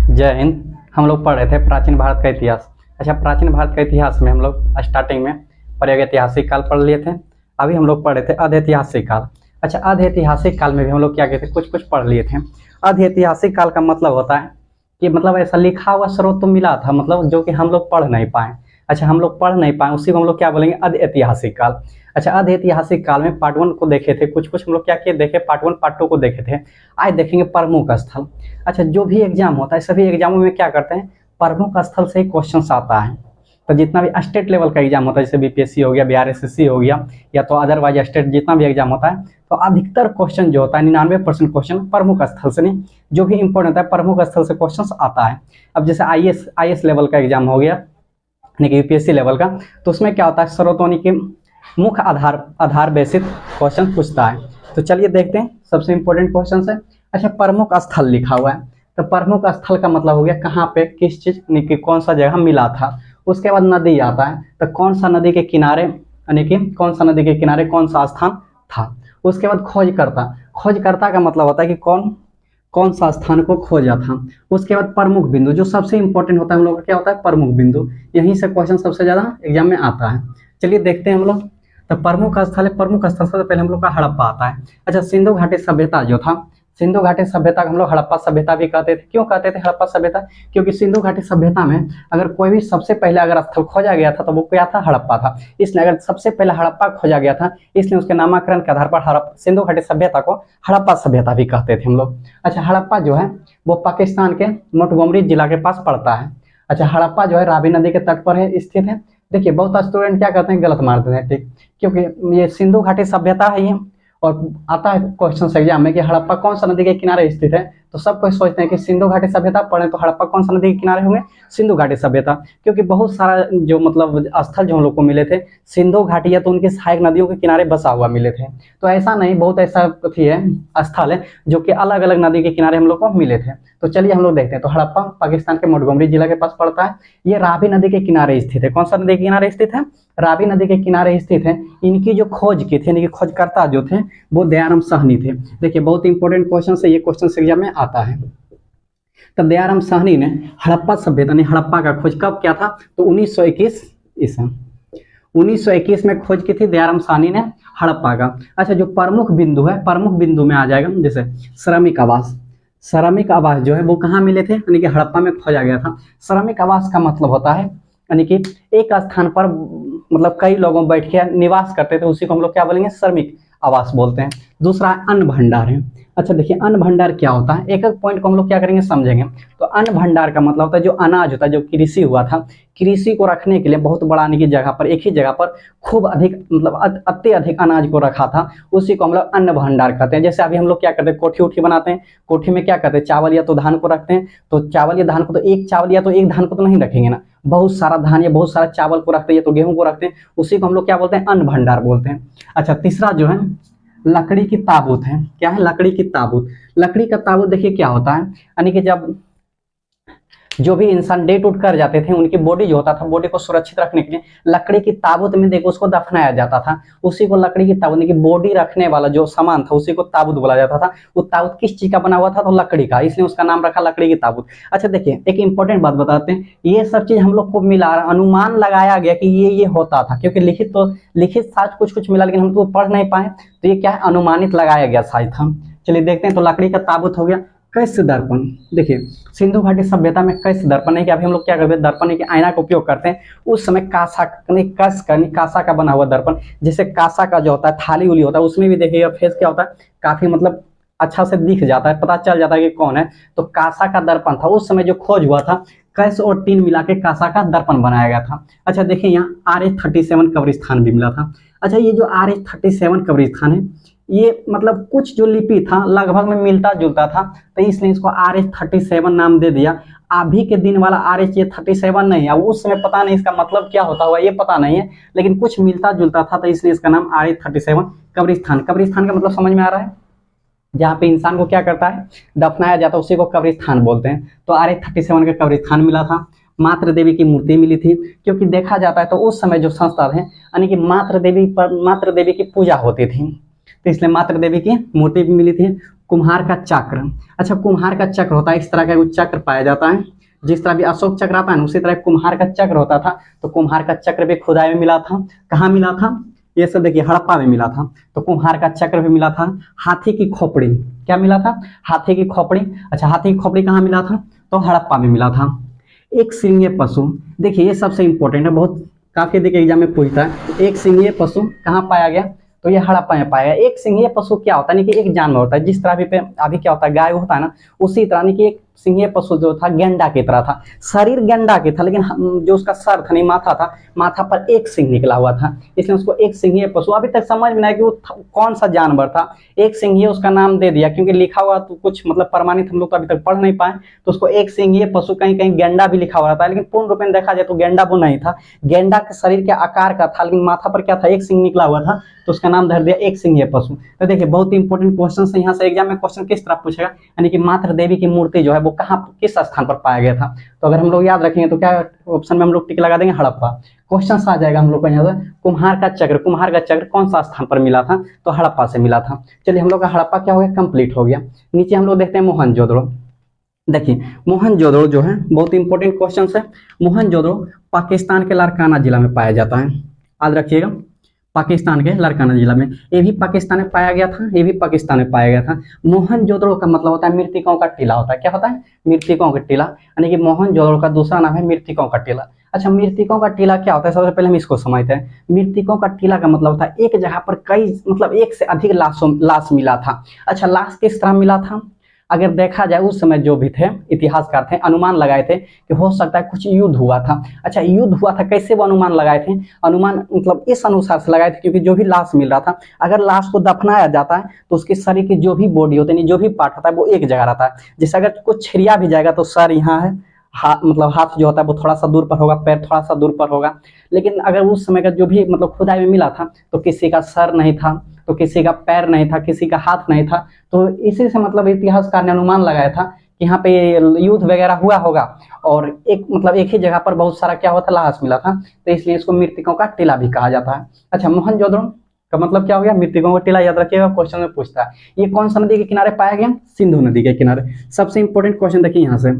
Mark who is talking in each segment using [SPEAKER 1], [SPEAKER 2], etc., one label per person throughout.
[SPEAKER 1] जय हिंद। हम लोग पढ़ रहे थे प्राचीन भारत का इतिहास। अच्छा, प्राचीन भारत का इतिहास में हम लोग स्टार्टिंग में प्रागैतिहासिक काल पढ़ लिए थे। अभी हम लोग पढ़ रहे थे अधैतिहासिक काल। अच्छा, अधैतिहासिक काल में भी हम लोग क्या कहते हैं, कुछ कुछ पढ़ लिए थे। अधैतिहासिक काल का मतलब होता है कि मतलब ऐसा लिखा हुआ स्रोत तो मिला था, मतलब जो कि हम लोग पढ़ नहीं पाए। अच्छा, हम लोग पढ़ नहीं पाए, उसी को हम लोग क्या बोलेंगे, अधैतिहासिक काल। अच्छा, अधैतिहासिक काल में पार्ट 1 को देखे थे, कुछ कुछ हम लोग क्या किए देखे, पार्ट 1 पार्ट 2 को देखे थे। आज देखेंगे प्रमुख स्थल। अच्छा, जो भी एग्जाम होता है सभी एग्जामों में क्या करते हैं, प्रमुख स्थल से ही क्वेश्चन आता है। तो जितना भी स्टेट लेवल का एग्जाम होता है, जैसे बीपीएससी हो गया, बिहार एसएससी हो गया, या तो अदरवाइज स्टेट जितना भी एग्जाम होता है, तो अधिकतर क्वेश्चन जो होता है 99% क्वेश्चन प्रमुख स्थल से नहीं, जो भी इंपॉर्टेंट है प्रमुख स्थल से क्वेश्चन आता है। अब जैसे आईएएस लेवल का एग्जाम हो गया, यानी कि यूपीएससी लेवल का, तो उसमें क्या होता है, स्रोतों के मुख्य आधार बेसिस क्वेश्चन पूछता है। तो चलिए देखते हैं सबसे इंपॉर्टेंट क्वेश्चन है। अच्छा, प्रमुख स्थल लिखा हुआ है, तो प्रमुख स्थल का मतलब हो गया कहाँ पे किस चीज, यानी कि कौन सा जगह मिला था। उसके बाद नदी आता है, तो कौन सा नदी के किनारे, यानी कि कौन सा नदी के किनारे कौन सा स्थान था। उसके बाद खोजकर्ता का मतलब होता है कि कौन सा स्थान को खोजा था। उसके बाद प्रमुख बिंदु, जो सबसे इंपॉर्टेंट होता है हम लोग का क्या होता है, प्रमुख बिंदु। यहीं से क्वेश्चन सबसे ज्यादा एग्जाम में आता है। चलिए देखते हैं हम लोग। तो प्रमुख स्थल है, प्रमुख स्थल से पहले हम लोग का हड़प्पा आता है। अच्छा, सिंधु घाटी सभ्यता जो था, सिंधु घाटी सभ्यता को हम लोग हड़प्पा सभ्यता भी कहते थे। क्यों कहते थे हड़प्पा सभ्यता, क्योंकि सिंधु घाटी सभ्यता में अगर कोई भी सबसे पहले अगर स्थल खोजा गया था तो वो क्या था, हड़प्पा था। इसलिए अगर सबसे पहले हड़प्पा खोजा गया था, इसलिए उसके नामकरण के आधार पर सिंधु घाटी सभ्यता को हड़प्पा सभ्यता भी कहते थे हम लोग। अच्छा, हड़प्पा जो है वो पाकिस्तान के मोंटगोमरी जिला के पास पड़ता है। अच्छा, हड़प्पा जो है रावी नदी के तट पर है स्थित है। देखिए, बहुत स्टूडेंट क्या करते हैं, गलत मारते हैं, ठीक, क्योंकि ये सिंधु घाटी सभ्यता है ये, और आता है क्वेश्चन एग्जाम में कि हड़प्पा कौन सा नदी के किनारे स्थित है, तो सब कोई सोचते हैं कि सिंधु घाटी सभ्यता पढ़े तो हड़प्पा कौन सा नदी के किनारे होंगे, सिंधु घाटी सभ्यता। क्योंकि बहुत सारा जो मतलब स्थल जो हम लोग को मिले थे सिंधु घाटी या तो उनकी सहायक नदियों के किनारे बसा हुआ मिले थे। तो ऐसा नहीं, बहुत ऐसा कथी है स्थल है जो कि अलग अलग नदी के किनारे हम लोग को मिले थे। तो चलिए हम लोग देखते हैं। तो हड़प्पा पाकिस्तान के मोंटगोमरी जिला के पास पड़ता है। ये रावी नदी के किनारे स्थित है। कौन सा नदी के किनारे स्थित है, रावी नदी के किनारे स्थित है। इनकी जो खोज की थी, यानी कि खोजकर्ता जो थे वो दयाराम साहनी थे। देखिए, बहुत इंपॉर्टेंट क्वेश्चन है ये, क्वेश्चन एग्जाम में आता है। तब दयाराम साहनी ने हड़प्पा सभ्यता ने हड़प्पा का खोज कब किया था, तो 1921 ईसा 1921 में खोज की थी दयाराम साहनी ने हड़प्पा का। अच्छा, जो प्रमुख बिंदु है, प्रमुख बिंदु में आ जाएगा जैसे श्रमिक आवास। श्रमिक आवास जो है वो कहाँ मिले थे, यानी कि हड़प्पा में खोजा गया था। श्रमिक आवास का मतलब होता है यानी कि एक स्थान पर मतलब कई लोगों बैठ के निवास करते थे, उसी को हम लोग क्या बोलेंगे, श्रमिक आवास बोलते हैं। दूसरा अन्न भंडार है। अच्छा देखिए, अन्न भंडार क्या होता है, एक एक पॉइंट को हम लोग क्या करेंगे समझेंगे। तो अन्न भंडार का मतलब होता है जो अनाज होता है, जो कृषि हुआ था, कृषि को रखने के लिए बहुत बड़ा की जगह पर, एक ही जगह पर खूब अधिक मतलब अत्यधिक अनाज को रखा था, उसी को हम लोग अन्न भंडार कहते हैं। जैसे अभी हम लोग क्या करते हैं, कोठी उठी बनाते हैं, कोठी में क्या करते हैं, चावल या तो धान को रखते हैं। तो चावल या धान को, तो एक चावल या तो एक धान को तो नहीं रखेंगे ना, बहुत सारा धान या बहुत सारा चावल को रखते हैं, या तो गेहूं को रखते हैं, उसी को हम लोग क्या बोलते हैं, अन्न भंडार बोलते हैं। अच्छा, तीसरा जो है लकड़ी की ताबूत है। क्या है, लकड़ी की ताबूत। लकड़ी का ताबूत देखिए क्या होता है, यानी कि जब जो भी इंसान डेट उठ कर जाते थे, उनकी बॉडी जो होता था, बॉडी को सुरक्षित रखने के लिए लकड़ी की ताबूत में देखो उसको दफनाया जाता था। उसी को लकड़ी की ताबूत, की बॉडी रखने वाला जो सामान था उसी को ताबूत बोला जाता था। वो ताबूत किस चीज का बना हुआ था, तो लकड़ी का, इसलिए उसका नाम रखा लकड़ी की ताबूत। अच्छा देखिए, एक इंपॉर्टेंट बात बताते हैं, ये सब चीज हम लोग को मिला, अनुमान लगाया गया कि ये होता था, क्योंकि लिखित साक्ष्य कुछ कुछ मिला, लेकिन हम तो पढ़ नहीं पाए, तो ये क्या है, अनुमानित लगाया गया शायद था। चलिए देखते हैं। तो लकड़ी का ताबूत हो गया। कैसे दर्पण, देखिए सिंधु घाटी सभ्यता में कैसे दर्पण है कि अभी हम लोग क्या करते हैं, दर्पण के आईना का उपयोग करते हैं। उस समय कांसा का बना हुआ दर्पण, जैसे कांसा का जो होता है थाली उली होता है, उसमें भी देखिएगा फेस क्या होता है, काफी मतलब अच्छा से दिख जाता है, पता चल जाता है कि कौन है। तो कांसा का दर्पण था। उस समय जो खोज हुआ था, कैस और टीन मिला के कांसा का दर्पण बनाया गया था। अच्छा देखिए, यहाँ RH-37 कब्रिस्तान भी मिला था। अच्छा, ये जो RH-37 कब्रिस्तान है, ये मतलब कुछ जो लिपि था लगभग में मिलता जुलता था, तो इसलिए इसको RH-37 नाम दे दिया। अभी के दिन वाला RH-37 नहीं है, उस समय पता नहीं इसका मतलब क्या होता हुआ, ये पता नहीं है, लेकिन कुछ मिलता जुलता था, तो इसलिए इसका नाम RH-37 कब्रिस्तान। कब्रिस्तान का मतलब समझ में आ रहा है, जहाँ पे इंसान को क्या करता है, दफनाया जाता है, उसी को कब्रिस्तान बोलते हैं। तो RH-37 का कब्रिस्तान मिला था। मातृ देवी की मूर्ति मिली थी, क्योंकि देखा जाता है तो उस समय जो संस्था थे, यानी कि मातृ देवी की पूजा होती थी, तो इसलिए मातृ देवी की मूर्ति भी मिली थी। कुम्हार का चक्र। अच्छा, कुम्हार का चक्र होता है, इस तरह का कुछ चक्र पाया जाता है, जिस तरह भी अशोक चक्र आता है ना, उसी तरह कुम्हार का चक्र होता था। तो कुम्हार का चक्र भी खुदाई में मिला था। कहाँ मिला था? ये सब देखिए हड़प्पा में मिला था। तो कुम्हार का चक्र भी मिला था। हाथी की खोपड़ी, क्या मिला था? हाथी की खोपड़ी। अच्छा, हाथी की खोपड़ी कहाँ मिला था? तो हड़प्पा में मिला था। एक सिंगीय पशु, देखिए ये सबसे इंपॉर्टेंट है, बहुत काफी देखिए एग्जाम में पूछता है। एक सिंगीय पशु कहाँ पाया गया? तो ये हड़प्पा में पाया गया। एक सिंगीय पशु क्या होता है? यानी कि एक जानवर होता है, जिस तरह अभी क्या होता है, गाय होता है ना, उसी तरह यानी कि एक सिंगीय पशु जो था गेंडा की तरह था। शरीर गेंडा के था, लेकिन जो उसका सर था नहीं माथा था, माथा पर एक सिंह निकला हुआ था, इसलिए उसको एक सिंगीय पशु। अभी तक समझ में नहीं आया कि वो कौन सा जानवर था। एक सिंगीय उसका नाम दे दिया, क्योंकि लिखा हुआ तो कुछ मतलब प्रमाणित हम लोग तो अभी तक पढ़ नहीं पाए, तो उसको एक सिंगीय पशु, कहीं कहीं गेंडा भी लिखा हुआ था, लेकिन पूर्ण रूप में देखा जाए तो गेंडा वो नहीं था। गेंडा के शरीर के आकार का था, लेकिन माथा पर क्या था? एक सिंह निकला हुआ था, तो उसका नाम धर दिया एक सिंगीय पशु। तो देखिए बहुत इंपॉर्टेंट क्वेश्चन है यहाँ से, एग्जाम में क्वेश्चन किस तरह पूछेगा, यानी कि मात्र देवी की मूर्ति जो है वो कहाँ किस स्थान पर पाया गया था। तो अगर हम लोग याद रखेंगे तो क्या ऑप्शन में हम लोग टिक लगा देंगे? हड़प्पा। क्वेश्चन आ जाएगा हम लोग का यहाँ से, कुम्हार का चक्र, कुम्हार का चक्र कौन सा स्थान पर मिला था? तो हड़प्पा से मिला था। चलिए हम लोग का हड़प्पा क्या हो गया? कंप्लीट हो गया। नीचे हम लोग देखते हैं मोहनजोदड़ो। देखिए मोहनजोदड़ो जो है बहुत इंपॉर्टेंट क्वेश्चन है। मोहनजोदड़ो पाकिस्तान के लारकाना जिला में पाया जाता है, याद रखिएगा, पाकिस्तान के लारकाना जिला में। ये भी पाकिस्तान में पाया गया था, ये भी पाकिस्तान में पाया गया था। मोहनजोदड़ो का मतलब होता है मृतकों का टीला होता है। क्या होता है? मृतकों का टीला, यानी कि मोहनजोदड़ो का दूसरा नाम है मृतकों का टीला। अच्छा, मृतकों का टीला क्या होता है? सबसे पहले हम इसको समझते हैं। मृतकों का टीला का मतलब होता है एक जगह पर कई मतलब एक से अधिक लाश मिला था। अच्छा, लाश किस तरह मिला था? अगर देखा जाए उस समय जो भी थे इतिहासकार थे, अनुमान लगाए थे कि हो सकता है कुछ युद्ध हुआ था। अच्छा, युद्ध हुआ था, कैसे वो अनुमान लगाए थे? अनुमान मतलब इस अनुसार से लगाए थे, क्योंकि जो भी लाश मिल रहा था, अगर लाश को दफनाया जाता है तो उसके शरीर की जो भी बॉडी होती है, जो भी पार्ट होता है, वो एक जगह रहता है। जैसे अगर कुछ छिड़िया भी जाएगा तो सर यहाँ है, मतलब हाथ जो होता है वो थोड़ा सा दूर पर होगा, पैर थोड़ा सा दूर पर होगा। लेकिन अगर उस समय का जो भी मतलब खुदाई में मिला था, तो किसी का सर नहीं था, तो किसी का पैर नहीं था, किसी का हाथ नहीं था। तो इसी से मतलब इतिहासकार ने अनुमान लगाया था कि यहाँ पे युद्ध वगैरह हुआ होगा, और एक मतलब एक ही जगह पर बहुत सारा क्या हुआ था? लाश मिला था, तो इसलिए इसको मृतकों का टीला भी कहा जाता है। अच्छा, मोहनजोदड़ो का मतलब क्या हो गया? मृतकों का टीला। याद रखिएगा, क्वेश्चन में पूछता है। ये कौन सा नदी के किनारे पाया गया? सिंधु नदी के किनारे। सबसे इंपॉर्टेंट क्वेश्चन देखिए यहाँ से,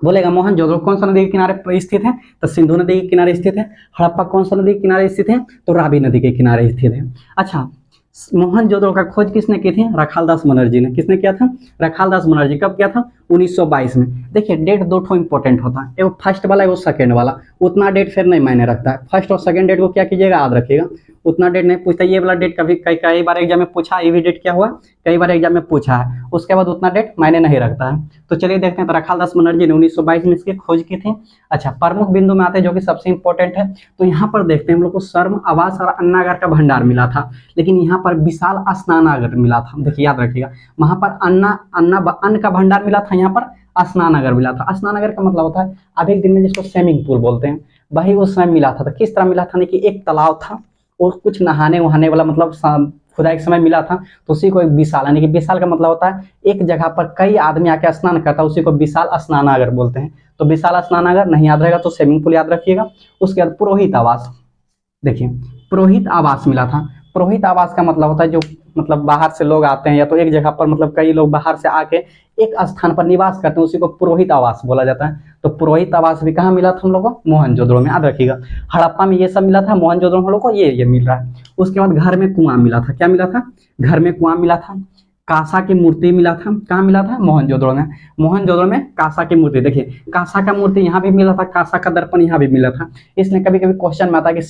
[SPEAKER 1] बोलेगा मोहनजोदड़ो कौन सा नदी के किनारे स्थित है? तो सिंधु नदी के किनारे स्थित है। हड़प्पा कौन सा नदी के किनारे स्थित है? तो रावी नदी के किनारे स्थित है। अच्छा, मोहनजोदड़ो का खोज किसने की थी? रखालदास बनर्जी ने। किसने किया था? रखालदास बनर्जी। कब किया था? 1922 में। देखिए डेट दो ठो इंपॉर्टेंट होता है, एगो फर्स्ट वाला एगो सेकंड वाला। उतना डेट फिर नहीं मायने रखता है, फर्स्ट और सेकंड डेट को क्या कीजिएगा? याद रखिएगा, उतना डेट नहीं पूछता। ये वाला डेट कभी कई बार एग्जाम में पूछा, ये भी डेट क्या हुआ, कई बार एग्जाम में पूछा है, उसके बाद उतना डेट मायने नहीं रखता है। तो चलिए देखते हैं, तो रखालदास बनर्जी ने 1922 में इसकी खोज की थी। अच्छा, प्रमुख बिंदु में आते हैं जो कि सबसे इंपॉर्टेंट है, तो यहाँ पर देखते हैं हम लोग को सर्व आवास और अन्नागार का भंडार मिला था, लेकिन यहाँ पर विशाल स्नानागार मिला था। देखिए याद रखिएगा, वहां पर अन्न का भंडार मिला था, यहाँ पर स्नानागार मिला था। स्नानागार का मतलब होता है अब एक दिन में जिसको स्विमिंग पूल बोलते हैं, वही उस समय मिला था। तो किस तरह मिला था? कि एक तालाब था और कुछ नहाने वहाने वाला मतलब खुदाई के समय मिला था, तो उसी को एक विशाल, यानी कि विशाल का मतलब होता है एक जगह पर कई आदमी आके स्नान करता है, उसी को विशाल स्नानागार बोलते हैं। तो विशाल स्नानागार नहीं याद रहेगा तो स्विमिंग पूल याद रखिएगा। उसके बाद पुरोहित आवास, देखिए पुरोहित आवास मिला था। पुरोहित आवास का मतलब होता है जो मतलब बाहर से लोग आते हैं, या तो एक जगह पर मतलब कई लोग बाहर से आके एक स्थान पर निवास करते हैं, उसी को पुरोहित आवास बोला जाता है। तो पुरोहित आवास भी कहाँ मिला था हम लोग को? मोहनजोदड़ो में। याद रखिएगा, हड़प्पा में ये सब मिला था, मोहनजोदड़ो हम लोग को ये मिल रहा है। उसके बाद घर में कुआं मिला था। क्या मिला था? घर में कुआं मिला था। कांसा की मूर्ति मिला था। कहाँ मिला था? मोहनजोदड़ो में। मोहनजोदड़ो में कांसा की मूर्ति, देखिए कांसा का मूर्ति यहाँ भी मिला था, कांसा का दर्पण यहाँ भी मिला था। इसलिए कभी कभी क्वेश्चन में आता है कि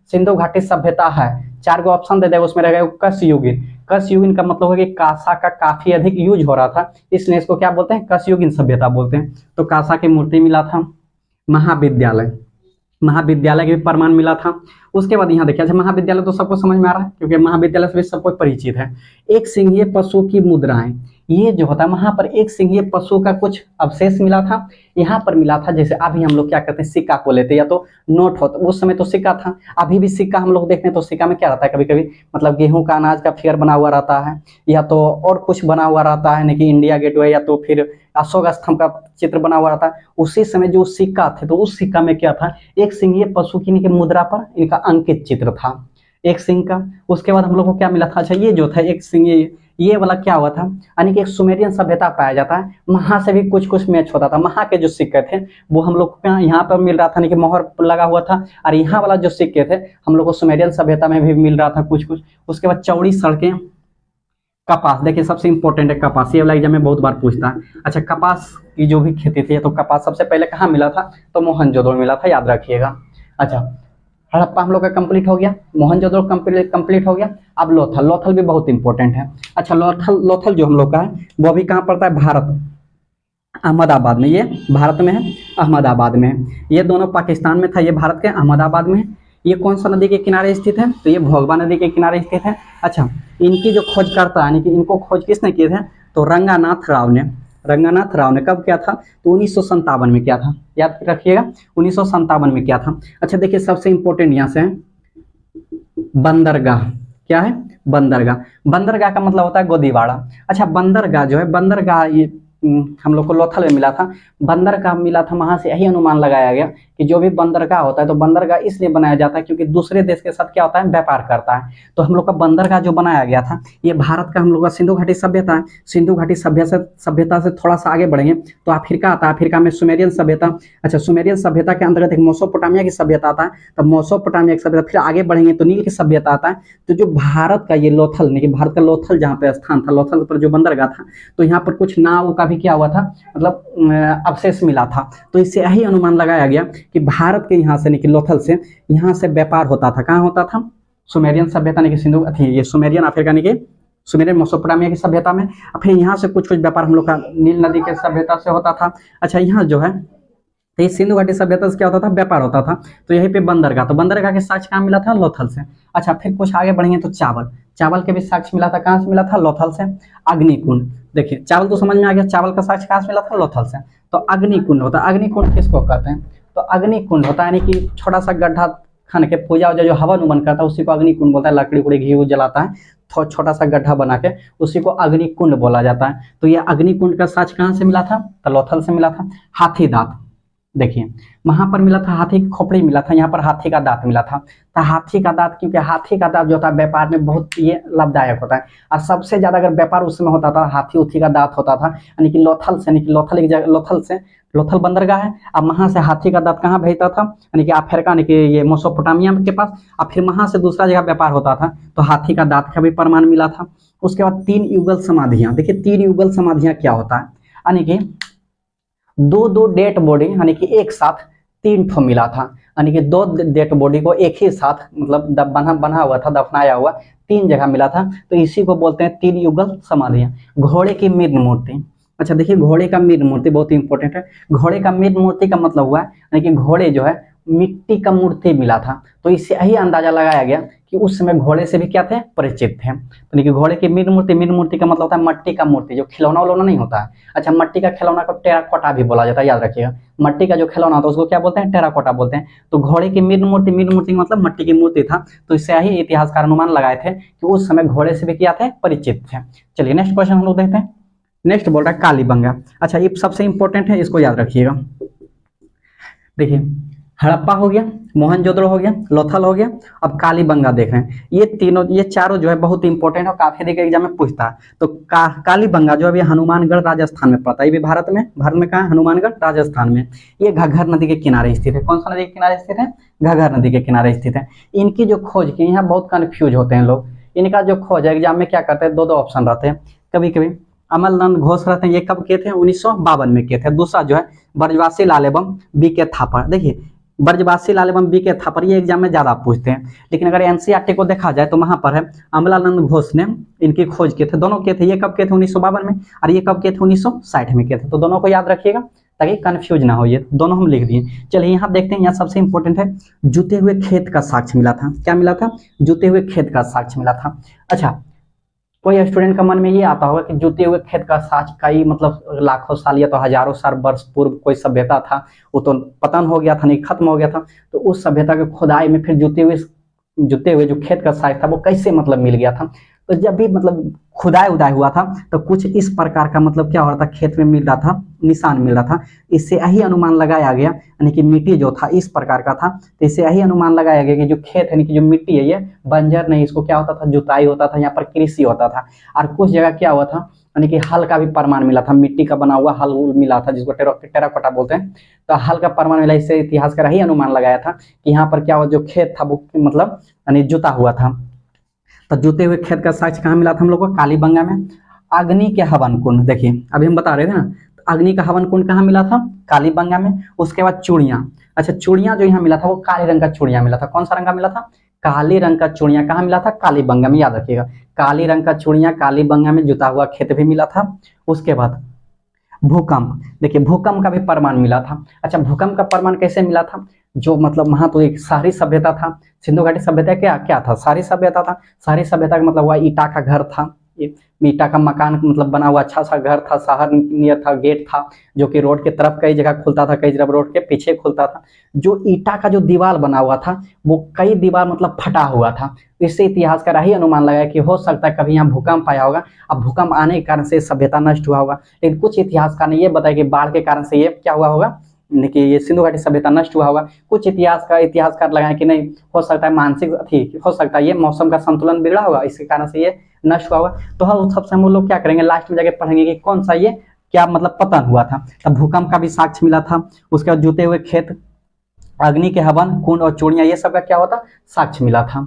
[SPEAKER 1] सिंधु घाटी सभ्यता है, 4 गो ऑप्शन दे देगा, उसमें रहेगा कश युगीन। कश युगीन का मतलब है कि कांसा का काफी अधिक यूज हो रहा था, इसलिए इसको क्या बोलते हैं? कश युगीन सभ्यता बोलते हैं। तो कांसा की मूर्ति मिला था। महाविद्यालय के भी प्रमाण मिला था। उसके बाद यहाँ देखिए, अच्छा महाविद्यालय तो सबको समझ में आ रहा है, क्योंकि महाविद्यालय से भी सबको परिचित है। एक सिंघीय पशु की मुद्राएं, ये जो होता है वहां पर एक सिंघीय पशु का कुछ अवशेष मिला था, यहाँ पर मिला था। जैसे अभी हम लोग क्या करते हैं, सिक्का को लेते हैं, या तो नोट होता, उस समय तो सिक्का था, अभी भी सिक्का हम लोग देखते हैं तो सिक्का में क्या रहता है, कभी कभी मतलब गेहूं का अनाज का फिगर बना हुआ रहता है, या तो और कुछ बना हुआ रहता है, कि इंडिया गेटवे, या तो फिर अशोक स्तंभ का चित्र बना हुआ रहता है। उसी समय जो सिक्का थे, तो उस सिक्का में क्या था, एक सिंघीय पशु की मुद्रा पर इनका अंकित चित्र था, एक सिंह का। उसके बाद हम लोग को क्या मिला था, अच्छा ये जो था एक सिंह, ये वाला क्या हुआ था, यानी कि एक सुमेरियन सभ्यता पाया जाता है, वहां से भी कुछ कुछ मैच होता था। वहां के जो सिक्के थे वो हम लोग को यहाँ पर मिल रहा था, यानी कि मोहर लगा हुआ था, और यहाँ वाला जो सिक्के थे हम लोग को सुमेरियन सभ्यता में भी मिल रहा था कुछ कुछ। उसके बाद चौड़ी सड़कें, कपास, देखिए सबसे इंपॉर्टेंट है कपास, ये वाला एग्जाम में बहुत बार पूछता है। अच्छा, कपास की जो भी खेती थी, तो कपास सबसे पहले कहाँ मिला था, तो मोहनजोदड़ो में मिला था, याद रखिएगा। अच्छा, हड़प्पा हम लोग का कंप्लीट हो गया, मोहनजोदड़ो कंप्लीट हो गया। अब लोथल, लोथल भी बहुत इंपॉर्टेंट है। अच्छा, लोथल जो हम लोग का है वो अभी कहाँ पड़ता है, भारत, अहमदाबाद में, ये भारत में है, अहमदाबाद में है। ये दोनों पाकिस्तान में था, ये भारत के अहमदाबाद में है। ये कौन सा नदी के किनारे स्थित है, तो ये भोगवा नदी के किनारे स्थित है। अच्छा, इनकी जो खोजकर्ता यानी कि इनको खोज किसने किए थे, तो रंगानाथ राव ने। रंगानाथ राव ने कब किया था, तो 1957 में किया था, याद रखिएगा 1957 में किया था। अच्छा देखिए, सबसे इंपॉर्टेंट यहाँ से है बंदरगाह, क्या है, बंदरगाह। बंदरगाह का मतलब होता है गोदीवाड़ा। अच्छा, बंदरगाह जो है, बंदरगाह ये हम लोग को लोथल में मिला था, बंदरगाह मिला था, वहां से यही अनुमान लगाया गया कि जो भी बंदरगाह होता है, तो बंदरगाह इसलिए बनाया जाता है क्योंकि दूसरे देश के साथ क्या होता है, व्यापार करता है। तो हम लोग का बंदरगाह जो बनाया गया था, ये भारत का हम लोग का सिंधु घाटी सभ्यता है। सिंधु घाटी सभ्यता से थोड़ा सा आगे बढ़ेंगे तो अफ्रीका आता है, अफ्रीका में सुमेरियन सभ्यता। अच्छा, सुमेरियन सभ्यता के अंतर्गत एक मोसोपोटामिया की सभ्यता आता है, तब मोसोपोटामिया की सभ्यता, फिर आगे बढ़ेंगे तो नील की सभ्यता आता है। तो जो भारत का ये लोथल, नहीं कि भारत का लोथल जहाँ पे स्थान था, लोथल पर जो बंदरगाह था, तो यहाँ पर कुछ नाव का भी क्या हुआ था, मतलब अवशेष मिला था। तो इससे यही अनुमान लगाया गया कि भारत के यहाँ से, निकल लोथल से, यहाँ से व्यापार होता था। कहाँ होता था, सुमेरियन सभ्यता ने कि सिंधु थी, ये सुमेरियन अफ्रीका ने कि सुमेरियन मोसोपोटामिया की सभ्यता में, फिर यहाँ से कुछ कुछ व्यापार हम लोग का नील नदी के सभ्यता से होता था। अच्छा, यहाँ जो है तो ये सिंधु घाटी सभ्यता से क्या होता था, व्यापार होता था। तो यहीं पे बंदरगाह, तो बंदरगाह के साक्ष्य कहाँ मिला था, लोथल से। अच्छा, फिर कुछ आगे बढ़ेंगे तो चावल, चावल के भी साक्ष्य मिला था, कहाँ से मिला था, लोथल से। अग्निकुंड, देखिए चावल तो समझ में आ गया, चावल का साक्ष्य कहाँ से मिला था, लोथल से। तो अग्निकुंड होता है, अग्निकुंड किसको कहते हैं, तो अग्निकुंड होता है यानी कि छोटा सा गड्ढा खन के पूजा वूजा जो हवन उमन करता है उसी को अग्निकुंड बोलता है। लकड़ी उकड़ी घी जलाता है, थोड़ा छोटा सा गड्ढा बना के उसी को अग्निकुंड बोला जाता है। तो ये अग्निकुंड का साक्ष्य कहाँ से मिला था, तो लोथल से मिला था। हाथी दांत, देखिए वहां पर मिला था, हाथी की खोपड़ी मिला था, यहाँ पर हाथी का दांत मिला था। तो हाथी का दांत, क्योंकि हाथी का दांत जो होता है व्यापार में बहुत ये लाभदायक होता है, और सबसे ज्यादा अगर व्यापार उस समय होता था, हाथी उथी का दांत होता था, यानी कि लोथल से, यानी कि लोथल एक जगह, लोथल से, लोथल बंदरगाह है, अब वहां से हाथी का दांत कहाँ भेजता था, यानी कि अफ्रीका, यानी कि ये मोसोपोटामिया के पास, और फिर वहां से दूसरा जगह व्यापार होता था, तो हाथी का दांत का भी प्रमाण मिला था। उसके बाद 3 युगल समाधियां, देखिए 3 युगल समाधियां क्या होता है, यानी कि दो डेड बॉडी, यानी कि एक साथ 3 ठो मिला था, यानी कि 2 डेड बॉडी को एक ही साथ मतलब बना हुआ था, दफनाया हुआ 3 जगह मिला था, तो इसी को बोलते हैं 3 युगल समाधियां। घोड़े की मृद मूर्ति, अच्छा देखिए घोड़े का मृद मूर्ति बहुत इंपॉर्टेंट है। घोड़े का मृद मूर्ति का मतलब हुआ है, यानी कि घोड़े जो है मिट्टी का मूर्ति मिला था, तो इससे यही अंदाजा लगाया गया कि उस समय घोड़े से भी क्या थे, परिचित थे। तो कि घोड़े की मृद मूर्ति का मतलब होता है मट्टी का मूर्ति, जो खिलौना उलौना नहीं होता है। अच्छा, मट्टी का खिलौना को टेराकोटा भी बोला जाता है, याद रखिएगा। मट्टी का जो खिलौना होता है उसको क्या बोलते हैं, टेराकोटा बोलते हैं। तो घोड़े की मृद मूर्ति का मतलब मट्टी की मूर्ति था। तो इससे यही इतिहासकार अनुमान लगाए थे कि उस समय घोड़े से भी क्या थे, परिचित थे। चलिए नेक्स्ट क्वेश्चन हम लोग देखते हैं। नेक्स्ट बोल रहा है कालीबंगा। अच्छा, ये सबसे इंपॉर्टेंट है, इसको याद रखिएगा। देखिए हड़प्पा हो गया, मोहनजोदड़ो हो गया, लोथल हो गया, अब कालीबंगा देख रहे हैं। ये चारों जो है बहुत इंपॉर्टेंट है, काफी देखिए एग्जाम में पूछता है। तो कालीबंगा जो है हनुमानगढ़ राजस्थान में पड़ता है, ये भी भारत में कहा है, हनुमानगढ़ राजस्थान में। ये घग्गर नदी के किनारे स्थित है। कौन सा नदी के किनारे स्थित है, घग्गर नदी के किनारे स्थित है। इनकी जो खोज की, यहाँ बहुत कंफ्यूज होते हैं लोग। इनका जो खोज है एग्जाम में क्या करते हैं, 2 ऑप्शन रहते हैं कभी कभी। अमलनंद घोष रहते हैं, ये कब किए थे, 1952 में किए थे। दूसरा जो है ब्रजवासी लाल एवं बी.के. थापर। देखिए ब्रजवासी लाल एवं बी.के. थापर, ये एग्जाम में ज्यादा पूछते हैं, लेकिन अगर एनसीईआरटी को देखा जाए तो वहां पर है अमलानंद घोष ने इनकी खोज किए थे। दोनों किए थे, ये कब किए थे, 1952 में, और ये कब किए थे, 1960 में किए थे। तो दोनों को याद रखिएगा ताकि कंफ्यूज ना हो, ये दोनों हम लिख दिए। चलिए यहाँ देखते हैं, यहाँ सबसे इंपॉर्टेंट है जुते हुए खेत का साक्ष्य मिला था। क्या मिला था, जुते हुए खेत का साक्ष्य मिला था। अच्छा, कोई स्टूडेंट का मन में ये आता होगा कि जुते हुए खेत का साक्ष्य कई मतलब लाखों साल या तो हजारों साल वर्ष पूर्व कोई सभ्यता था, वो तो पतन हो गया था, नहीं खत्म हो गया था, तो उस सभ्यता के खुदाई में फिर जुते हुए जो खेत का साक्ष्य था वो कैसे मतलब मिल गया था। तो जब भी मतलब खुदाई उदाई हुआ था तो कुछ इस प्रकार का मतलब क्या हो रहा था, खेत में मिल रहा था, निशान मिल रहा था। इससे यही अनुमान लगाया गया, यानी कि मिट्टी जो था इस प्रकार का था, तो इससे यही अनुमान लगाया गया कि जो खेत है, यानी कि जो मिट्टी है ये बंजर नहीं, इसको क्या होता था, जुताई होता था, यहाँ पर कृषि होता था। और कुछ जगह क्या हुआ था, यानी कि हल का भी प्रमाण मिला था, मिट्टी का बना हुआ हल मिला था, जिसको टेराकोटा बोलते हैं। तो हल का प्रमाण मिला, इससे इतिहासकार यही अनुमान लगाया था कि यहाँ पर क्या हुआ, जो खेत था वो मतलब यानी जुता हुआ था। तो जुते हुए खेत का साक्ष्य कहाँ मिला था हम लोग को, कालीबंगा में। अग्नि के हवन कुंड, देखिए अभी हम बता रहे थे ना, तो अग्नि का हवन कुंड कहाँ मिला था, कालीबंगा में। उसके बाद चूड़ियाँ, अच्छा चूड़ियाँ जो यहाँ मिला था वो काले रंग का चूड़ियाँ मिला था। कौन सा रंग का मिला था, काली रंग का चूड़ियाँ। कहाँ मिला था, कालीबंगा में, याद रखिएगा, काली रंग का चूड़ियाँ कालीबंगा में, जुता हुआ खेत भी मिला था। उसके बाद भूकंप, देखिए भूकंप का भी प्रमाण मिला था। अच्छा भूकंप का प्रमाण कैसे मिला था, जो मतलब वहां तो एक शहरी सभ्यता था, सिंधु घाटी सभ्यता क्या क्या था, शहरी सभ्यता था। शहरी सभ्यता का मतलब हुआ ईटा का घर था, ईटा का मकान मतलब बना हुआ अच्छा सा घर था, शहर नियर था, गेट था जो कि रोड के तरफ कई जगह खुलता था, कई जगह रोड के पीछे खुलता था। जो ईटा का जो दीवार बना हुआ था वो कई दीवार मतलब फटा हुआ था। इससे इतिहासकार यही अनुमान लगाया कि हो सकता है कभी यहाँ भूकंप आया होगा, अब भूकंप आने के कारण से सभ्यता नष्ट हुआ होगा। लेकिन कुछ इतिहासकार ने ये बताया कि बाढ़ के कारण से ये क्या हुआ होगा, कि ये सिंधु घाटी सभ्यता नष्ट हुआ होगा। कुछ इतिहासकार लगाए कि नहीं, हो सकता है मानसिक हो सकता है ये मौसम का संतुलन बिगड़ा होगा, इसके कारण से ये नष्ट हुआ होगा। तो हम सबसे हम लोग क्या करेंगे, लास्ट में जाके पढ़ेंगे कि कौन सा ये क्या मतलब पतन हुआ था। तब भूकंप का भी साक्ष्य मिला था। उसके बाद जुते हुए खेत, अग्नि के हवन कुंड और चूड़ियाँ, ये सब का क्या होता, साक्ष्य मिला था।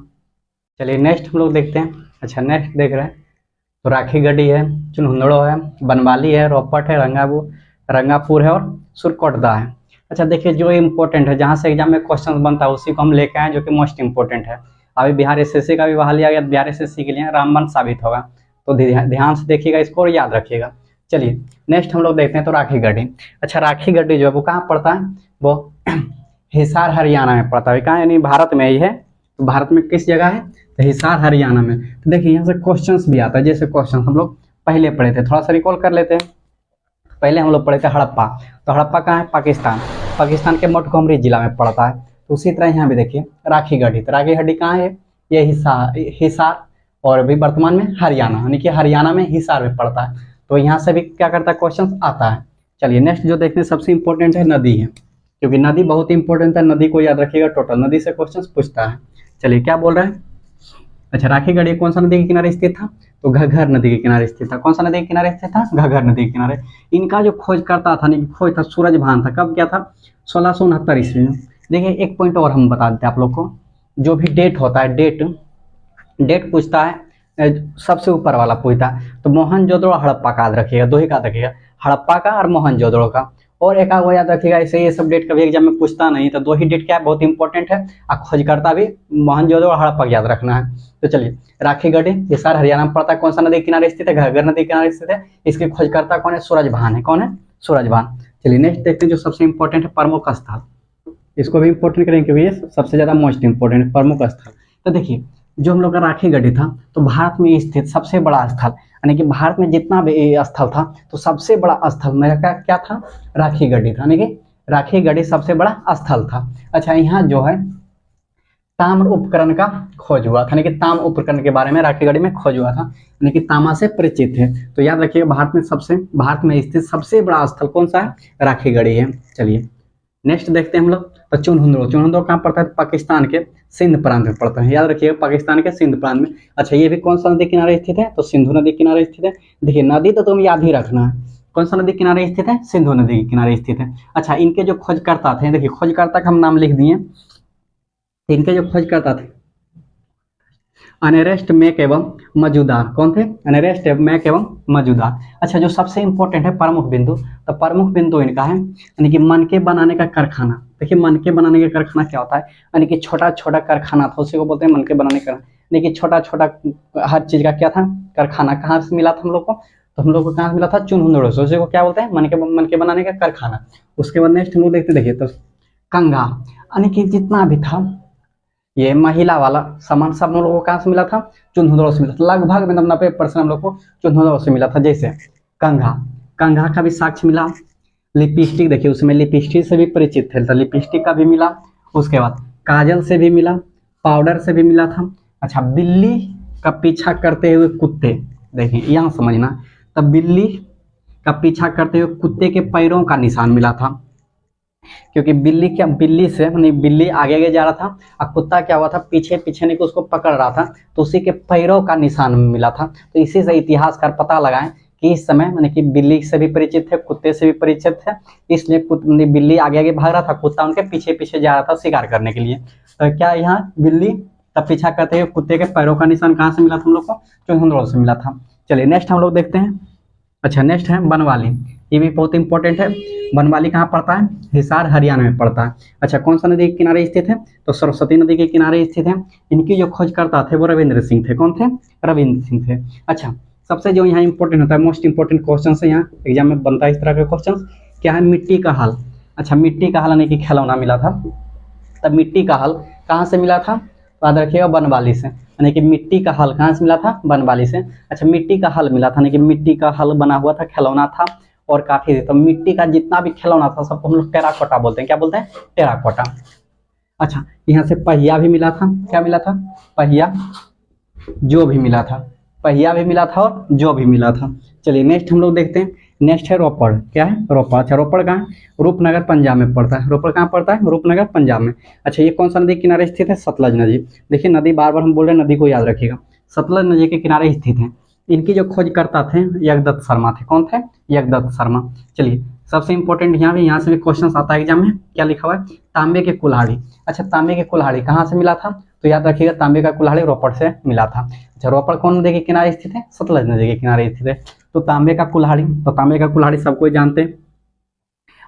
[SPEAKER 1] चलिए नेक्स्ट हम लोग देखते हैं। अच्छा नेक्स्ट देख रहे हैं तो राखी गढ़ी है, चुनहुंदड़ो है, बनवाली है, रोपट है, रंगापुर है और सुरकोटदा है। अच्छा देखिए जो इम्पोर्टेंट है, जहाँ से एग्जाम में क्वेश्चन बनता है उसी को हम लेके आए, जो कि मोस्ट इंपोर्टेंट है। अभी बिहार एसएससी का भी बहाली आ गया, बिहार एसएससी के लिए रामबन साबित होगा, तो ध्यान से देखिएगा इसको और याद रखिएगा। चलिए नेक्स्ट हम लोग देखते हैं तो राखी गढ़ी। अच्छा राखी गढ़ी जो है वो कहाँ पड़ता है, वो हिसार हरियाणा में पड़ता है। कहाँ, यानी भारत में ही है। तो भारत में किस जगह है, तो हिसार हरियाणा में। तो देखिए यहाँ से क्वेश्चंस भी आता है, जैसे क्वेश्चन हम लोग पहले पढ़े थे, थोड़ा सा रिकॉल कर लेते हैं। पहले हम लोग पढ़े थे हड़प्पा, तो हड़प्पा कहाँ है, पाकिस्तान के मोंटगोमरी जिला में पड़ता है। तो उसी तरह यहाँ भी देखिए राखी गढ़ी, तो राखी गढ़ी कहाँ है, ये हिसार और अभी वर्तमान में हरियाणा, यानी कि हरियाणा में हिसार में पड़ता है। तो यहाँ से भी क्या करता है, क्वेश्चन आता है। चलिए नेक्स्ट जो देखते हैं सबसे इंपॉर्टेंट है नदी है, क्योंकि नदी बहुत इंपॉर्टेंट है, नदी को याद रखिएगा, टोटल नदी से क्वेश्चन पूछता है। चलिए क्या बोल रहे हैं, अच्छा राखी गढ़ी कौन सा नदी के किनारे स्थित था, तो घग्गर नदी के किनारे स्थित था। कौन सा नदी के किनारे स्थित था, घग्गर नदी के किनारे। इनका जो खोज करता था, नहीं खोज था, सूरजभान था। कब क्या था, 1669 ईस्वी में। देखिए एक पॉइंट और हम बता देते हैं आप लोग को, जो भी डेट होता है, डेट पूछता है सबसे ऊपर वाला पूछता है। तो मोहनजोदड़ो हड़प्पा का याद रखिएगा, दो ही का रखिएगा, हड़प्पा का और मोहनजोदड़ो का। और एक वो याद रखिएगा, ऐसे ये सब डेट कभी एग्जाम में पूछता नहीं, तो दो ही डेट क्या है, बहुत इंपॉर्टेंट है। और खोजकर्ता भी मोहनजोदड़ो और हड़प्पा याद रखना है। तो चलिए राखी गढ़ी हिसार हरियाणा में पड़ता है। कौन सा नदी किनारे स्थित है, घग्गर नदी किनारे स्थित है। इसके खोजकर्ता कौन है, सूरजभान है। कौन है, सूरजभान। चलिए नेक्स्ट देखते हैं जो सबसे इंपॉर्टेंट है, प्रमुख स्थल। इसको भी इंपॉर्टेंट करेंगे क्योंकि ये सबसे ज्यादा मोस्ट इंपॉर्टेंट है, प्रमुख स्थल। तो देखिए जो हम लोग का राखी गढ़ी था, तो भारत में स्थित सबसे बड़ा स्थल, यानी कि भारत में जितना भी स्थल था तो सबसे बड़ा स्थल मेरा क्या था, राखी गढ़ी था, यानी कि राखी गढ़ी सबसे बड़ा स्थल था। अच्छा यहाँ जो है ताम्र उपकरण का खोज हुआ था, यानी कि ताम्र उपकरण के बारे में राखी गढ़ी में खोज हुआ था, यानी कि तांबा से परिचित है। तो याद रखिए भारत में स्थित सबसे बड़ा स्थल कौन सा है, राखी गढ़ी है। चलिए नेक्स्ट देखते हैं हम लोग, तो चुनहुंदड़ो कहाँ पड़ता है, पाकिस्तान के सिंध प्रांत में पड़ता है। याद रखिएगा पाकिस्तान के सिंध प्रांत में। अच्छा ये भी कौन सा नदी किनारे स्थित है, तो सिंधु नदी किनारे स्थित है। देखिए नदी तो तुम याद ही रखना है, कौन सा नदी किनारे स्थित है, सिंधु नदी के किनारे स्थित है। अच्छा इनके जो खोजकर्ता थे, देखिए खोजकर्ता का हम नाम लिख दिए। इनके जो खोजकर्ता थे अनेरेस्ट मैक एवं मजूदार, कौन थे, अनेरेस्ट मैक एवं मजूदार। अच्छा जो सबसे इंपॉर्टेंट है प्रमुख बिंदु, तो प्रमुख बिंदु इनका है, यानी कि मनके बनाने का कारखाना। देखिए मनके बनाने का कारखाना क्या होता है, यानी कि छोटा छोटा कारखाना था, उसी को बोलते हैं मनके बनाने का, यानी कि छोटा छोटा हर चीज का क्या था, कारखाना। कहाँ से मिला था हम लोग को, तो हम लोग को कहाँ से मिला था, चुनहुंदड़ो से। उसी को क्या बोलते हैं, मनके बनाने का कारखाना। उसके बाद नेक्स्ट हम लोग देखते, देखिए तो कंघा, यानी कि जितना भी था ये महिला वाला सामान सब हम लोग को कहाँ से मिला था, चुनहुंदड़ो से मिला था। लगभग मतलब 90% हम लोग को चुनहुंदड़ो से मिला था। जैसे कंघा का भी साक्ष्य मिला। लिपस्टिक, देखिए उसमें लिपस्टिक से भी परिचित थे, तो लिपस्टिक का भी मिला। उसके बाद काजल से भी मिला, पाउडर से भी मिला था। अच्छा का पीछा करते हुए कुत्ते, देखिए यहाँ समझना, तब बिल्ली का पीछा करते हुए कुत्ते के पैरों का निशान मिला था, क्योंकि बिल्ली से यानी बिल्ली आगे आगे जा रहा था और कुत्ता क्या हुआ था, पीछे पीछे नहीं, उसको पकड़ रहा था, तो उसी के पैरों का निशान मिला था। तो इसी से इतिहासकार पता लगाएं कि इस समय यानी कि बिल्ली से भी परिचित थे, कुत्ते से भी परिचित थे, इसलिए बिल्ली आगे आगे भाग रहा था, कुत्ता उनके पीछे पीछे जा रहा था शिकार करने के लिए। तो क्या यहाँ बिल्ली का पीछा करते हुए कुत्ते के पैरों का निशान कहाँ से मिला था हम लोग को, चूंदड़ों से मिला था। चलिए नेक्स्ट हम लोग देखते हैं। अच्छा नेक्स्ट है बनवाली, ये भी बहुत इंपॉर्टेंट है। बनवाली कहाँ पड़ता है, हिसार हरियाणा में पड़ता है। अच्छा कौन सा नदी के किनारे स्थित है, तो सरस्वती नदी के किनारे स्थित है। इनकी जो खोजकर्ता थे वो रविंद्र सिंह थे, कौन थे, रविंद्र सिंह थे। अच्छा सबसे जो यहाँ इंपॉर्टेंट होता है, मोस्ट इंपॉर्टेंट क्वेश्चन है यहाँ एग्जाम में बनता है इस तरह का क्वेश्चन, क्या है, मिट्टी का हल। अच्छा मिट्टी का हल यानी कि खिलौना मिला था, तब मिट्टी का हल कहाँ से मिला था, याद रखिएगा बनवाली से, यानी कि मिट्टी का हल कहाँ से मिला था, बनवाली से। अच्छा मिट्टी का हल मिला था, यानी कि मिट्टी का हल बना हुआ था, खिलौना था और काफी, तो मिट्टी का जितना भी खिलौना था सबको हम लोग टेराकोटा बोलते हैं, क्या बोलते हैं, टेराकोटा। अच्छा यहाँ से पहिया भी मिला था, क्या मिला था, पहिया, जो भी मिला था, पहिया भी मिला था और जो भी मिला था। चलिए नेक्स्ट हम लोग देखते हैं। नेक्स्ट है रोपड़, क्या है, रोपड़। अच्छा रोपड़ कहाँ है, रूपनगर पंजाब में पड़ता है। रोपड़ कहाँ पड़ता है, रूपनगर पंजाब में। अच्छा ये कौन सा नदी के किनारे स्थित है, सतलज नदी। देखिए नदी बार बार हम बोल रहे हैं, नदी को याद रखिएगा, सतलज नदी के किनारे स्थित है। इनकी जो खोजकर्ता थे यज्ञदत्त शर्मा थे, कौन थे, यज्ञदत्त शर्मा। चलिए सबसे इंपॉर्टेंट यहाँ से भी क्वेश्चन आता है एग्जाम में, क्या लिखा हुआ है, तांबे के कुल्हाड़ी। अच्छा तांबे के कुल्हाड़ी कहाँ से मिला था, तो याद रखिएगा तांबे का कुल्हाड़ी रोपड़ से मिला था। अच्छा रोपड़ कौन नदी के किनारे स्थित है, सतलज नदी के किनारे स्थित है। तो तांबे का कुल्हाड़ी, तो तांबे का कुल्हाड़ी सबको जानते हैं।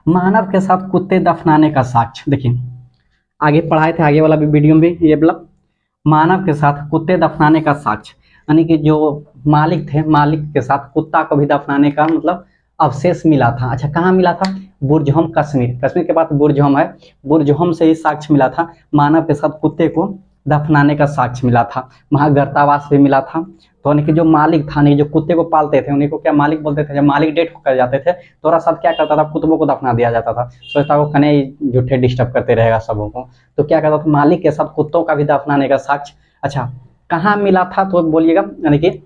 [SPEAKER 1] मानव के साथ कुत्ते दफनाने का साक्ष्य, देखिए आगे पढ़ाए थे, आगे वाला भी वीडियो में ये मतलब मानव के साथ कुत्ते दफनाने का साक्ष्य, यानी कि जो मालिक थे, मालिक के साथ कुत्ता को भी दफनाने का मतलब अवशेष मिला था। अच्छा कहाँ मिला था, बुरजोहम कश्मीर, कश्मीर के बाद बुरजोहम है, बुरजोहम से ही साक्ष्य मिला था, मानव के साथ कुत्ते को दफनाने का साक्ष्य मिला था। वहाँ गर्तावास भी मिला था। तो यानी कि जो मालिक था, जो कुत्ते को पालते थे उन्हीं को क्या मालिक बोलते थे। जब मालिक डेट कर जाते थे तो और साथ क्या करता था, कुत्तों को दफना दिया जाता था, सोचता वो कने झूठे डिस्टर्ब करते रहेगा सबों को, तो क्या करता था, मालिक के साथ कुत्तों का भी दफनाने का साक्ष्य। अच्छा कहाँ मिला था, तो बोलिएगा, यानी कि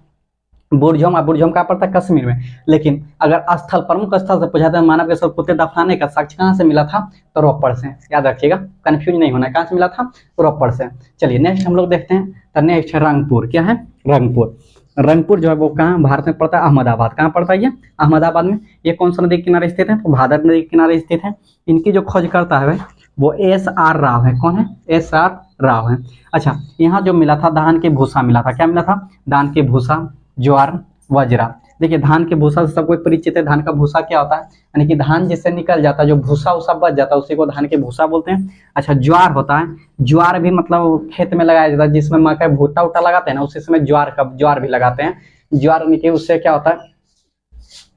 [SPEAKER 1] बुरजोहम, बुरजोहम कहाँ पड़ता है, कश्मीर में। लेकिन अगर स्थल, प्रमुख स्थल से पूछा था मानव के साथ कुत्ते दफनाने का साक्ष्य कहाँ से मिला था, तो रोपड़ से, याद रखिएगा, कंफ्यूज नहीं होना, कहाँ से मिला था, रोपड़ से। चलिए नेक्स्ट हम लोग देखते हैं। तो नेक्स्ट है रंगपुर, क्या है, रंगपुर। रंगपुर जो है वो कहाँ भारत में पड़ता है, अहमदाबाद, कहाँ पड़ता है ये, अहमदाबाद में। ये कौन सा नदी के किनारे स्थित है, तो भादर नदी के किनारे स्थित है। इनकी जो खोजकर्ता है वो SR राव है, कौन है, SR राव है। अच्छा यहाँ जो मिला था धान के भूसा मिला था, क्या मिला था, धान के भूसा, ज्वार, वज्रा। देखिए धान के भूसा से सब कोई परिचित है। धान का भूसा क्या होता है, यानी कि धान जिससे निकल जाता है, जो भूसा उसा बच जाता है उसी को धान के भूसा बोलते हैं। अच्छा ज्वार होता है, ज्वार भी मतलब खेत में लगाया जाता है, जिसमें मकई भुट्टा उट्टा लगाते हैं ना, उसी समय ज्वार भी लगाते हैं। ज्वार यानी कि उससे क्या होता है,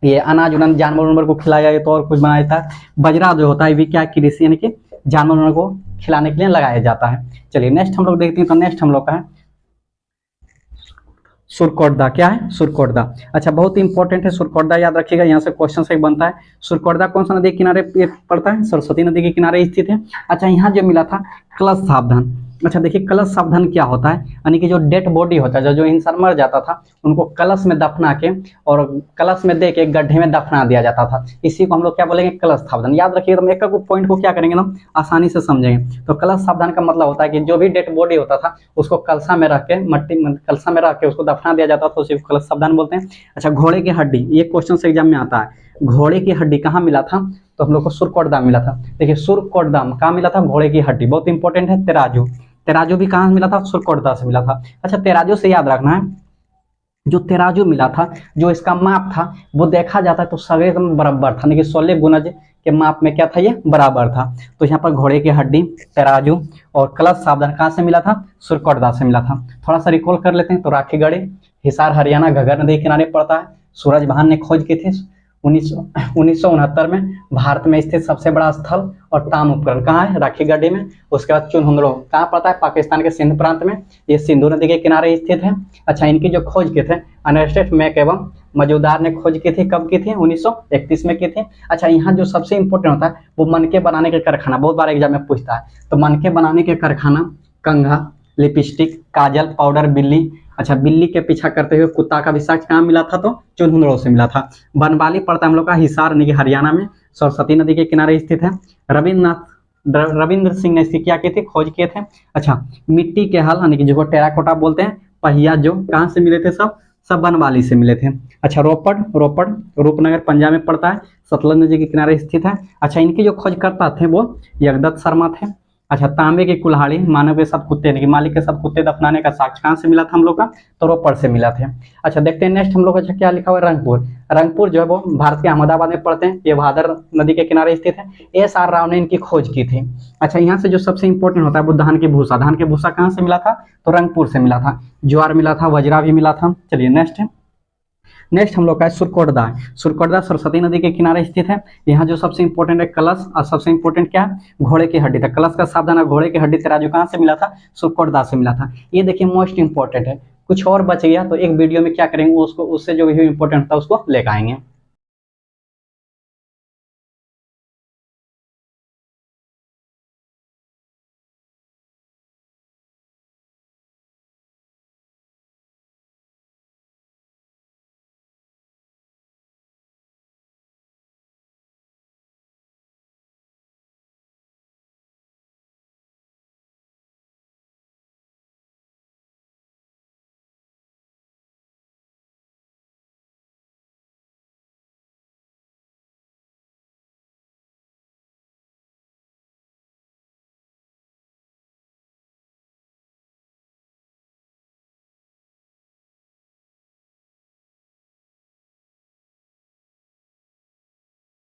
[SPEAKER 1] ये अनाज उनाज जानवर उनवर को खिलाया तो और कुछ बनाया था। बजरा जो होता है भी क्या, कृषि यानी कि जानवर को खिलाने के लिए लगाया जाता है। चलिए नेक्स्ट हम लोग देखते हैं। तो नेक्स्ट हम लोग का है सुरकोटदा, क्या है, सुरकोटदा। अच्छा बहुत इंपॉर्टेंट है सुरकोटदा, याद रखिएगा, यहाँ से क्वेश्चन से बनता है। सुरकोटदा कौन सा नदी के किनारे पड़ता है, सरस्वती नदी के किनारे स्थित है। अच्छा यहाँ जो मिला था कलश सावधान। अच्छा देखिए कलश सावधान क्या होता है, यानी कि जो डेड बॉडी होता है, जो इंसान मर जाता था उनको कलश में दफना के और कलश में दे के गड्ढे में दफना दिया जाता था, इसी को हम लोग क्या बोलेंगे, कलश सावधान। याद रखिए, तो एक पॉइंट को क्या करेंगे ना, आसानी से समझेंगे। तो कलश सावधान का मतलब होता है कि जो भी डेड बॉडी होता था उसको कलसा में रख के, मट्टी में कलसा में रख के उसको दफना दिया जाता था, उसी को कलश सावधान बोलते हैं। अच्छा घोड़े की हड्डी, ये क्वेश्चन से एग्जाम में आता है, घोड़े की हड्डी कहाँ मिला था, तो हम लोग को सुरकोटदा मिला था। देखिए सुरकोटदा कहाँ मिला था, घोड़े की हड्डी, बहुत इंपॉर्टेंट है। तेराजू, तेराजू भी कहाँ मिला था, सुरकोटदा से मिला था। अच्छा तेराजू से याद रखना है, जो तेराजू मिला था, जो इसका माप था वो देखा जाता है तो सगे एकदम बराबर था, लेकिन 16 गुणज के माप में क्या था, ये बराबर था। तो यहाँ पर घोड़े की हड्डी, तेराजू और कलश सावधान कहाँ से मिला था, सुरकोटदा से मिला था। थोड़ा सा रिकॉल कर लेते हैं। तो राखीगढ़ी, हिसार हरियाणा, घग्गर नदी के किनारे पड़ता है। सूरज भान ने खोज की थी 1969 में। भारत में स्थित सबसे बड़ा स्थल और ताम उपकरण कहाँ है, राखीगढ़ी में। उसके बाद चुनहुंदड़ो कहाँ पड़ता है, पाकिस्तान के सिंध प्रांत में, ये सिंधु नदी के किनारे स्थित है। अच्छा इनकी जो खोज की थे अर्नेस्ट मैक एवं मजूदार ने खोज की थी, कब की थी, 1931 में की थी। अच्छा यहाँ जो सबसे इंपॉर्टेंट होता है वो मनके बनाने के कारखाना, बहुत बार एग्जाम में पूछता है। तो मनके बनाने के कारखाना, कंघा, लिपस्टिक, काजल, पाउडर, बिल्ली, अच्छा, बिल्ली के पीछा करते हुए कुत्ता का भी साक्ष्य कहाँ मिला था? तो चुनहुनड़ों से मिला था। बनवाली पड़ता है हम लोग का हिसार यानी कि हरियाणा में, सरस्वती नदी के किनारे स्थित है। रविंद्र सिंह ने इसकी क्या की थी? खोज किए थे। अच्छा, मिट्टी के हल यानी कि जो टेराकोटा बोलते हैं, पहिया जो कहाँ से मिले थे? सब सब बनवाली से मिले थे। अच्छा, रोपड़ रूपनगर पंजाब में पड़ता है, सतलज नदी के किनारे स्थित है। अच्छा, इनके जो खोजकर्ता थे वो यगदत्त शर्मा थे। अच्छा, तांबे की कुल्हाड़ी मानव के साथ कुत्ते यानी कि मालिक के साथ कुत्ते दफनाने का साक्ष्य कहाँ से मिला था हम लोग का? तो रोपड़ से मिला थे। अच्छा, देखते हैं नेक्स्ट हम लोग का क्या लिखा हुआ है? रंगपुर। रंगपुर जो है वो भारत के अहमदाबाद में पड़ते हैं, ये भादर नदी के किनारे स्थित है। एस.आर. राव ने इनकी खोज की थी। अच्छा, यहाँ से जो सबसे इंपॉर्टेंट होता है वो धान की भूसा। धान की भूसा कहाँ से मिला था? तो रंगपुर से मिला था। ज्वार मिला था, वज्रा भी मिला था। चलिए नेक्स्ट हम लोग का है सुरकोटदा। सुरकोटदा सरस्वती नदी के किनारे स्थित है। यहाँ जो सबसे इंपॉर्टेंट है कलश, और सबसे इंपॉर्टेंट क्या है? घोड़े की हड्डी था। कलश का सावधान है, घोड़े की हड्डी तराजू कहाँ से मिला था? सुरकोटदा से मिला था। ये देखिए मोस्ट इंपॉर्टेंट है। कुछ और बच गया तो एक वीडियो में क्या करेंगे, उसको उससे जो भी इंपॉर्टेंट था उसको लेकर आएंगे।